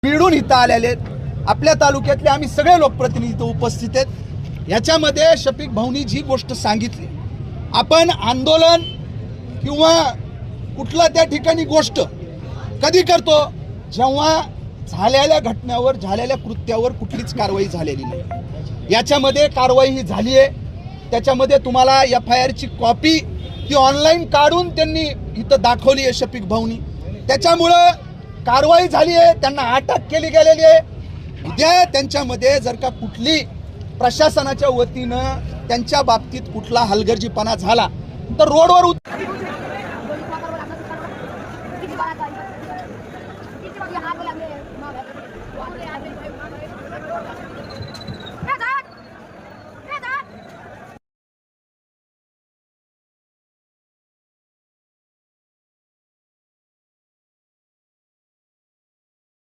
बीडून इथं आलेले आहेत। आपल्या तालुक्यातले आम्ही सगळे लोकप्रतिनिधी इथं उपस्थित आहेत। याच्यामध्ये शफिक भाऊनी जी गोष्ट सांगितली, आपण आंदोलन किंवा कुठला त्या ठिकाणी गोष्ट कधी करतो जेव्हा झालेल्या घटनेवर झालेल्या कृत्यावर कुठलीच कारवाई झालेली नाही। याच्यामध्ये कारवाई ही झाली आहे। त्याच्यामध्ये तुम्हाला FIR ची कॉपी ती ऑनलाईन काढून त्यांनी इथं दाखवली आहे शफिक भाऊनी। त्याच्यामुळं कारवाई झाली आहे, त्यांना अटक केली गेलेली आहे। उद्या त्यांच्यामध्ये जर का कुठली प्रशासनाच्या वतीनं त्यांच्या बाबतीत कुठला हलगर्जीपणा झाला तर रोडवर